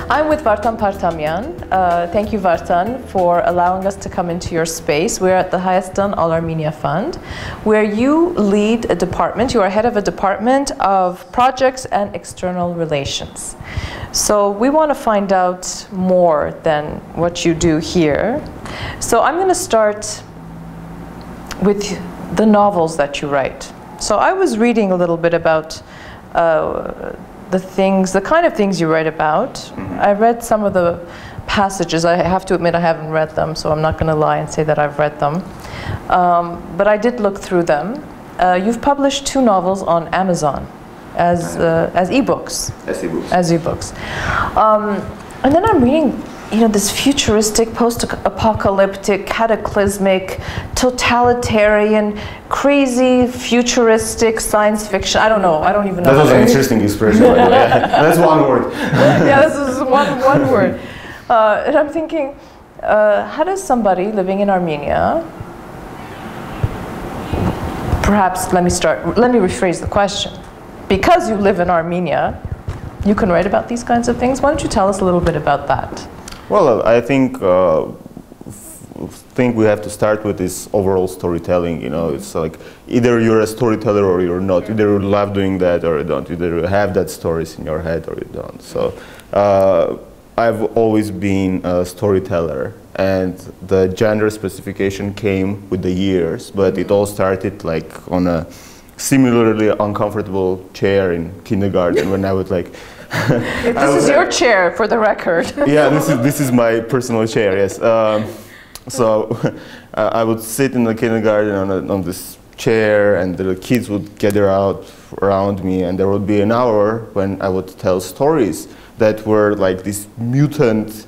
I'm with Vardan Partamyan. Thank you, Vardan, for allowing us to come into your space. We're at the Hayastan All Armenia Fund, where you lead a department. You are head of a department of projects and external relations. So we want to find out more than what you do here. So I'm going to start with the novels that you write. So I was reading a little bit about the kind of things you write about. I read some of the passages. I have to admit I haven't read them, so I'm not going to lie and say that I've read them. But I did look through them. You've published 2 novels on Amazon as e-books. As e-books. And then I'm reading, you know, this futuristic, post-apocalyptic, cataclysmic, totalitarian, crazy, futuristic science fiction. I don't know. I don't even know. That was an interesting expression. That's one word. Yeah, this is one word. And I'm thinking, how does somebody living in Armenia, perhaps let me rephrase the question. Because you live in Armenia, you can write about these kinds of things. Why don't you tell us a little bit about that? Well, I think we have to start with this overall storytelling. You know, it's like either you're a storyteller or you're not. Either you love doing that or you don't. Either you have that stories in your head or you don't. So I've always been a storyteller, and the gender specification came with the years. But it all started like on a similarly uncomfortable chair in kindergarten when I would like. This is your chair, for the record. Yeah, this is my personal chair. Yes. So I would sit in the kindergarten on this chair, and the kids would gather around me, and there would be an hour when I would tell stories that were like these mutant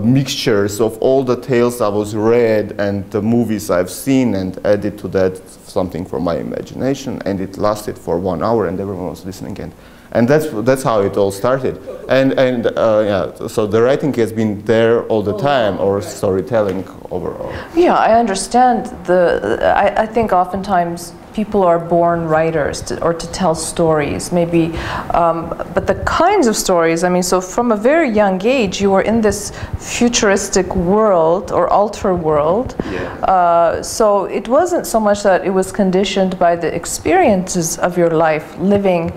mixtures of all the tales I was read and the movies I've seen, and added to that something from my imagination, and it lasted for 1 hour, and everyone was listening. And that's how it all started. And yeah, so the writing has been there all the time, or storytelling overall. Yeah, I understand. I think oftentimes people are born writers or to tell stories, maybe. But the kinds of stories, I mean, so from a very young age, you were in this futuristic world or alter world. Yeah. So it wasn't so much that it was conditioned by the experiences of your life living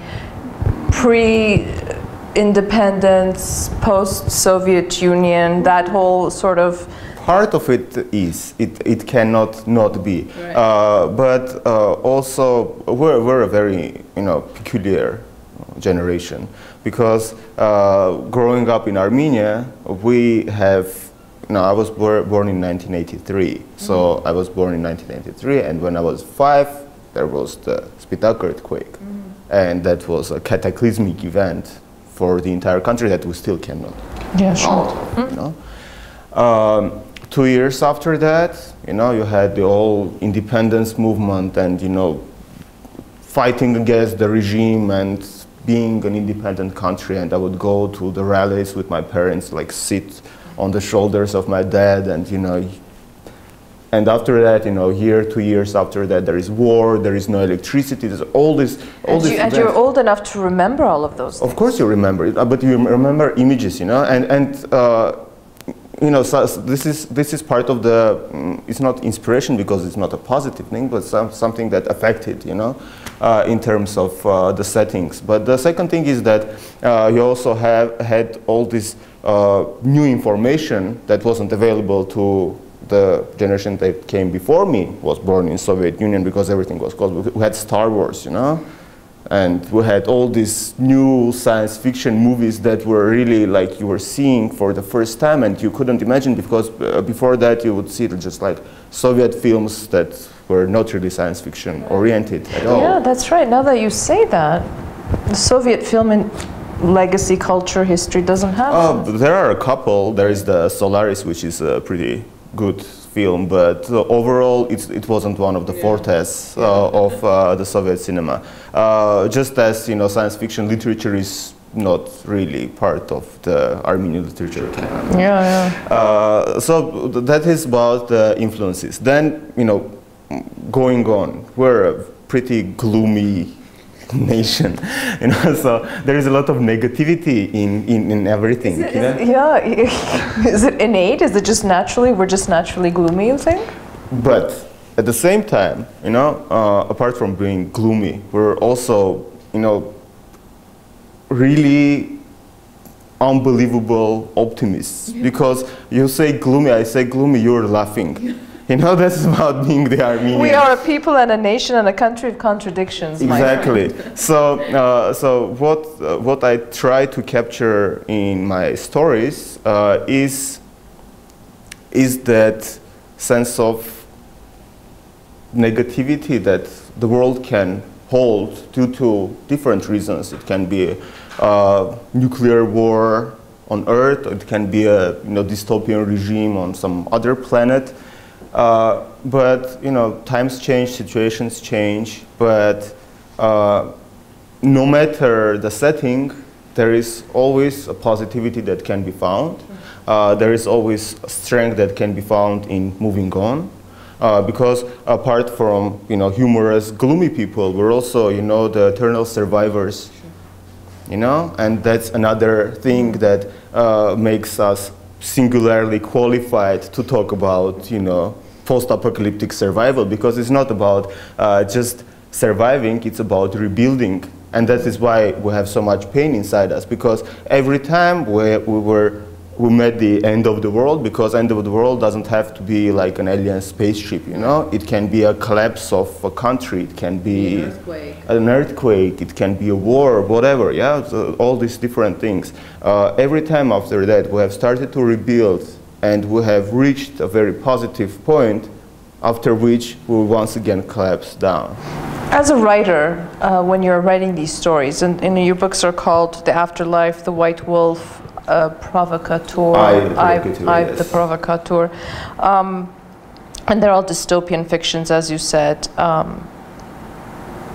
pre-independence, post-Soviet Union, that whole sort of... Part of it is. It cannot not be. Right. But also, we're a very, you know, peculiar generation, because growing up in Armenia, we have... You know, I was born in 1983. So I was born in 1983, and when I was 5, there was the Spitak earthquake. And that was a cataclysmic event for the entire country that we still cannot. Yeah, sure. You know? 2 years after that, you know, you had the whole independence movement, and, you know, fighting against the regime and being an independent country. And I would go to the rallies with my parents, like sit on the shoulders of my dad, and, you know. And after that, you know, 2 years after that, there is war, there is no electricity, there's all this. And you're old enough to remember all of those things. Of course you remember it, but you remember images, you know, and you know, so this is part of the, it's not inspiration because it's not a positive thing, but something that affected, you know, in terms of the settings. But the second thing is that you also had all this new information that wasn't available to the generation that came before me, was born in Soviet Union, because everything was closed. We had Star Wars, you know, and we had all these new science fiction movies that were really like you were seeing for the first time, and you couldn't imagine, because before that you would see just like Soviet films that were not really science fiction oriented at all. Yeah, that's right. Now that you say that, the Soviet film and legacy, culture, history doesn't have There are a couple. There is the Solaris, which is a pretty good film, but overall it wasn't one of the fortes of the Soviet cinema. Just as, you know, science fiction literature is not really part of the Armenian literature canon. So that is about the influences. Then, you know, going on, we're a pretty gloomy nation, you know. So there is a lot of negativity in everything. Yeah, is it innate? Is it just naturally? We're just naturally gloomy, you think? But at the same time, you know, apart from being gloomy, we're also, you know, really unbelievable optimists. Because you say gloomy, I say gloomy, you're laughing. You know, that's about being the Armenian. We are a people and a nation and a country of contradictions. Exactly. So what I try to capture in my stories is that sense of negativity that the world can hold due to different reasons. It can be a nuclear war on Earth, or it can be a dystopian regime on some other planet. But times change, situations change, but no matter the setting, there is always a positivity that can be found. There is always strength that can be found in moving on. Because apart from humorous, gloomy people, we're also the eternal survivors. And that's another thing that makes us singularly qualified to talk about post-apocalyptic survival, because it's not about just surviving, it's about rebuilding. And that is why we have so much pain inside us, because every time we met the end of the world, because end of the world doesn't have to be like an alien spaceship, it can be a collapse of a country, it can be an earthquake, it can be a war, whatever, so all these different things. Every time after that we have started to rebuild, and we have reached a very positive point, after which we will once again collapse down. As a writer, when you're writing these stories, and your books are called The Afterlife, The White Wolf, Provocateur, I the Provocateur, and they're all dystopian fictions, as you said.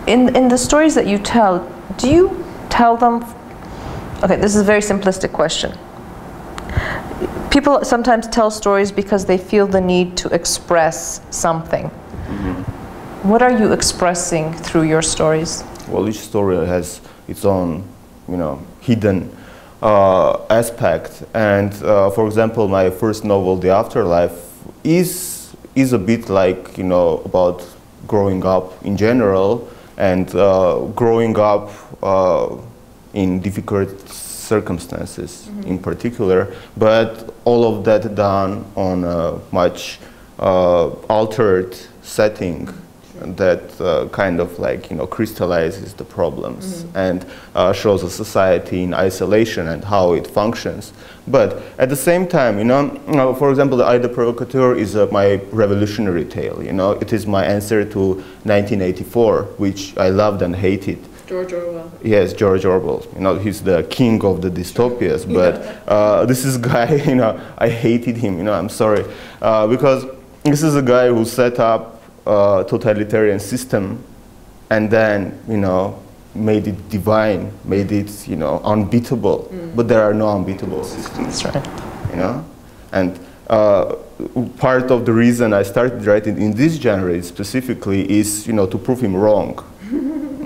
In the stories that you tell, do you tell them? Okay, this is a very simplistic question. People sometimes tell stories because they feel the need to express something. Mm-hmm. What are you expressing through your stories? Well, each story has its own, hidden aspect. And for example, my first novel, The Afterlife, is a bit like about growing up in general, and growing up in difficult circumstances, mm-hmm. in particular, but all of that done on a much altered setting that kind of crystallizes the problems, mm-hmm. and shows a society in isolation and how it functions. But at the same time, for example, I the Provocateur is my revolutionary tale. It is my answer to 1984, which I loved and hated. George Orwell. Yes, George Orwell. He's the king of the dystopias. But this is a guy, I hated him. I'm sorry, because this is a guy who set up a totalitarian system, and then made it divine, made it unbeatable. Mm. But there are no unbeatable systems. That's right. And part of the reason I started writing in this genre specifically is to prove him wrong.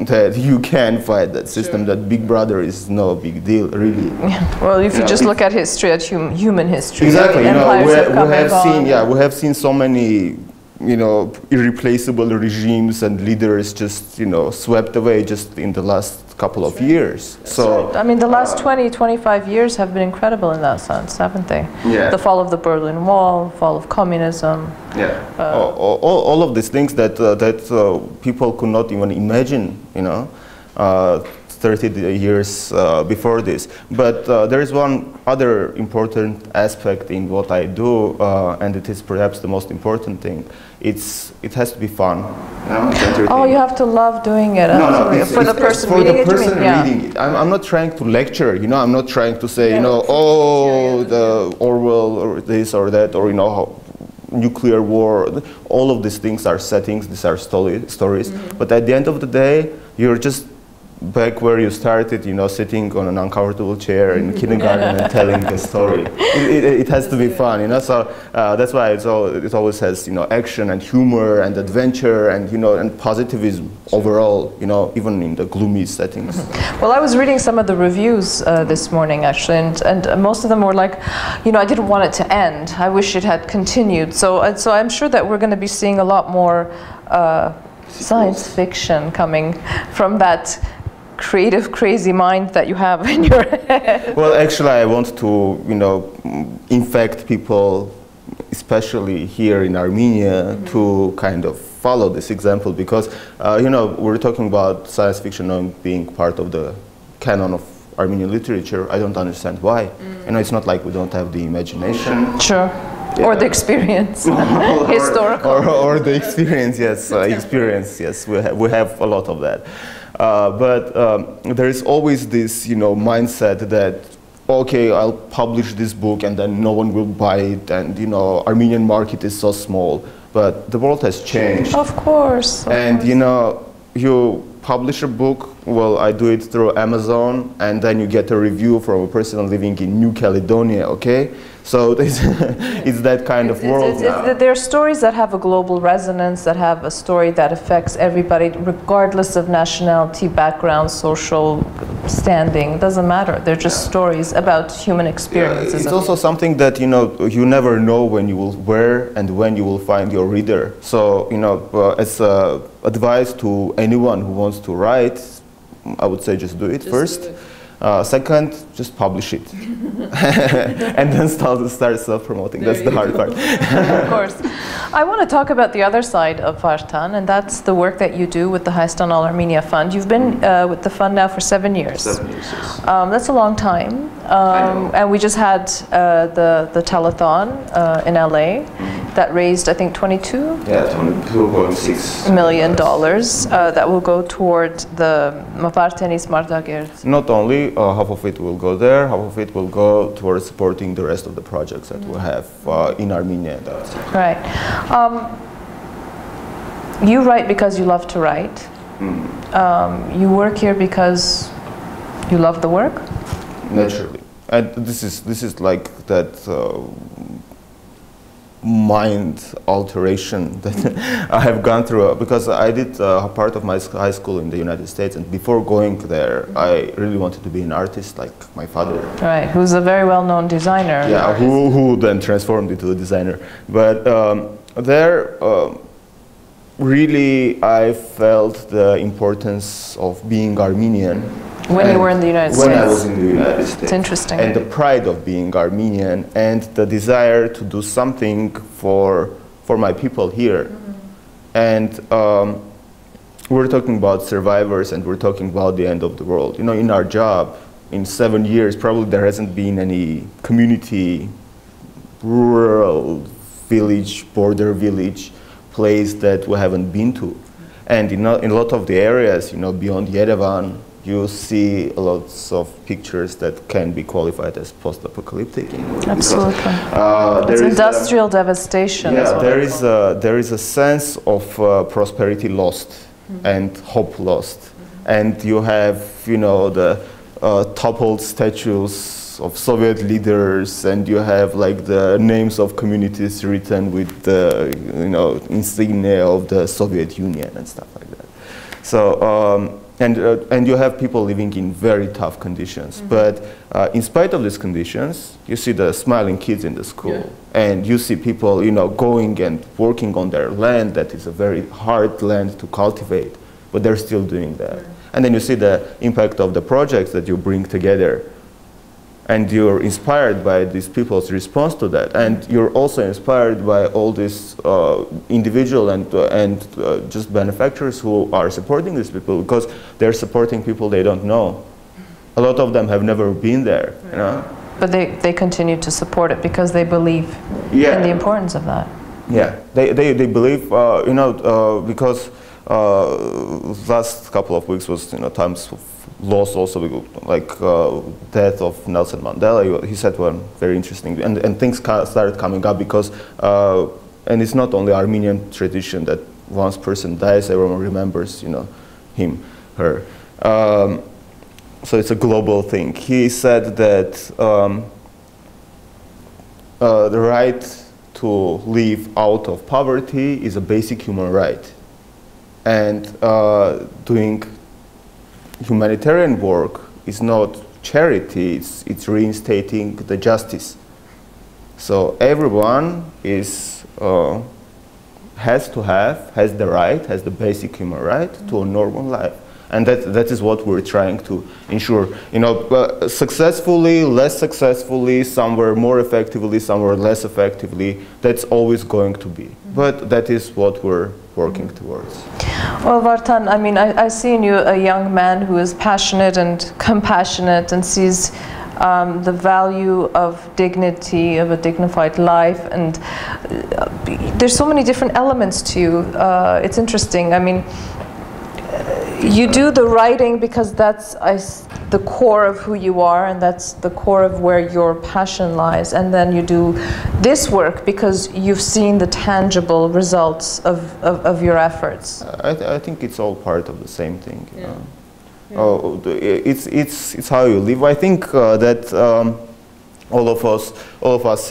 That you can fight that system, sure. That Big Brother is no big deal, really. Yeah. Well, if you just look at history, at human history. Exactly, we have seen so many, irreplaceable regimes and leaders just, swept away just in the last couple of years. So, I mean, the last 20, 25 years have been incredible in that sense, haven't they? Yeah. The fall of the Berlin Wall, fall of communism. Yeah. All of these things that people could not even imagine, 30 years before this. But there is one other important aspect in what I do, and it is perhaps the most important thing. It has to be fun. Oh, you have to love doing it. No, for the person reading it. I'm not trying to lecture. I'm not trying to say, the Orwell or this or that, or nuclear war. All of these things are settings. These are stories. Mm-hmm. But at the end of the day, you're just back where you started, you know, sitting on an uncomfortable chair in kindergarten and telling a story. It has to be fun, you know. So that's why it always has, you know, action and humor and adventure and, you know, and positivism overall, you know, even in the gloomy settings. Well, I was reading some of the reviews this morning actually, and most of them were like, you know, I didn't want it to end. I wish it had continued. So I'm sure that we're going to be seeing a lot more science fiction coming from that creative, crazy mind that you have in your head. Well, actually, I want to, you know, infect people, especially here in Armenia, to kind of follow this example because, you know, we're talking about science fiction being part of the canon of Armenian literature. I don't understand why. You know, it's not like we don't have the imagination. Sure. Yeah. Or the experience, historical. Or the experience, yes, experience, yes, we have a lot of that. But there is always this, you know, mindset that, okay, I'll publish this book and then no one will buy it and, you know, Armenian market is so small. But the world has changed. Of course. And, you know, you publish a book, well, I do it through Amazon, and then you get a review from a person living in New Caledonia, okay? So it's that kind of world now. There are stories that have a global resonance, that have a story that affects everybody, regardless of nationality, background, social standing. It doesn't matter. They're just stories about human experiences. It's also something that, you know, you never know when you will, where and when you will find your reader. So, you know, as advice to anyone who wants to write, I would say just do it first. Second, just publish it. And then start self-promoting. That's the hard part. Of course. I want to talk about the other side of Vardan, and that's the work that you do with the Haistan All Armenia Fund. You've been with the fund now for 7 years. 7 years, yes. That's a long time. And we just had the telethon in LA that raised, I think, 22? Yeah, $22.6 million that will go toward the Vardanis Mardagert. Not only, half of it will go there, half of it will go towards supporting the rest of the projects that we have in Armenia. Right. You write because you love to write. You work here because you love the work? Naturally. And this is like that mind alteration that I have gone through because I did part of my high school in the United States, and before going there I really wanted to be an artist like my father. Right, who's a very well-known designer. Yeah, who then transformed into a designer. But there really I felt the importance of being Armenian. When you were in the United States? When I was in the United States. It's interesting. And the pride of being Armenian and the desire to do something for my people here. And we're talking about survivors and we're talking about the end of the world. You know, in our job, in 7 years, probably there hasn't been any community, rural village, border village place that we haven't been to. And in a lot of the areas, you know, beyond Yerevan, you see lots of pictures that can be qualified as post-apocalyptic. Absolutely. It's industrial devastation. Yeah, there is a sense of prosperity lost and hope lost. And you have, you know, the toppled statues of Soviet leaders, and you have like the names of communities written with the, you know, insignia of the Soviet Union and stuff like that. So. And you have people living in very tough conditions. But in spite of these conditions, you see the smiling kids in the school. And you see people, you know, going and working on their land that is a very hard land to cultivate. But they're still doing that. And then you see the impact of the projects that you bring together. And you're inspired by these people's response to that. And you're also inspired by all these individual and just manufacturers who are supporting these people, because they're supporting people they don't know. A lot of them have never been there, you know? But they continue to support it because they believe in the importance of that. Yeah, they believe, you know, because last couple of weeks was, you know, times of loss also, like death of Nelson Mandela. He said one very interesting, and things started coming up because, and it's not only Armenian tradition that once person dies, everyone remembers, you know, him, her. So it's a global thing. He said that the right to live out of poverty is a basic human right. And doing humanitarian work is not charity, it's reinstating the justice. So everyone is, has the right, has the basic human right to a normal life. And that is what we're trying to ensure. You know, successfully, less successfully, somewhere more effectively, somewhere less effectively, that's always going to be. But that is what we're working towards. Well, Vardan, I mean, I see in you a young man who is passionate and compassionate and sees the value of dignity, of a dignified life, and there's so many different elements to you. It's interesting. I mean, you do the writing because that's the core of who you are, and that's the core of where your passion lies. And then you do this work because you've seen the tangible results of your efforts. I think it's all part of the same thing. You know? Oh, it's how you live. I think that all of us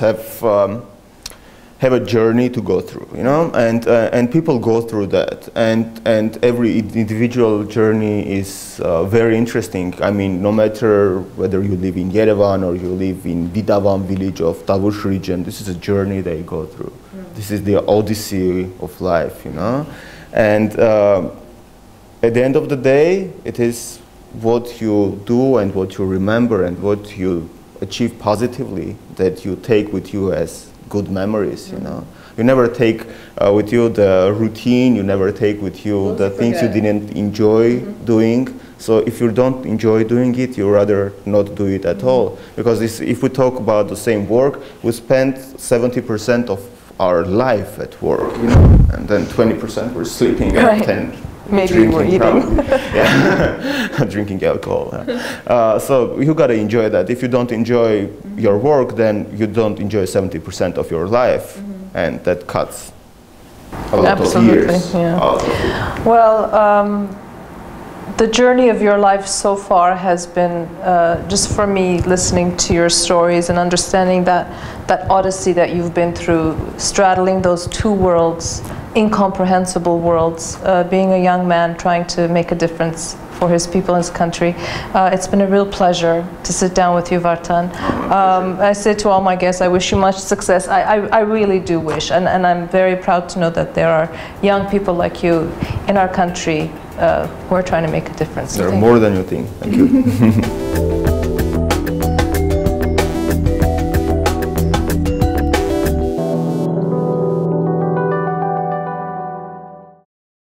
have a journey to go through, you know, and people go through that, and every individual journey is very interesting. I mean, no matter whether you live in Yerevan or you live in Vidavan village of Tavush region, this is a journey they go through. This is the odyssey of life, you know, and at the end of the day, it is what you do and what you remember and what you achieve positively that you take with you as good memories, you know. You never take with you the routine, you never take with you the things you didn't enjoy doing. So if you don't enjoy doing it, you rather not do it at all. Because if we talk about the same work, we spend 70% of our life at work, you know, and then 20% we're sleeping and 10 maybe we're eating. Drinking alcohol. So you gotta enjoy that. If you don't enjoy your work, then you don't enjoy 70% of your life, and that cuts a lot of years out of it. Well, the journey of your life so far has been, just for me, listening to your stories and understanding that odyssey that you've been through, straddling those two worlds, incomprehensible worlds, being a young man trying to make a difference for his people and his country. It's been a real pleasure to sit down with you, Vardan. I say to all my guests, I wish you much success. I really do wish, and I'm very proud to know that there are young people like you in our country who are trying to make a difference. There are more than you think. Thank you.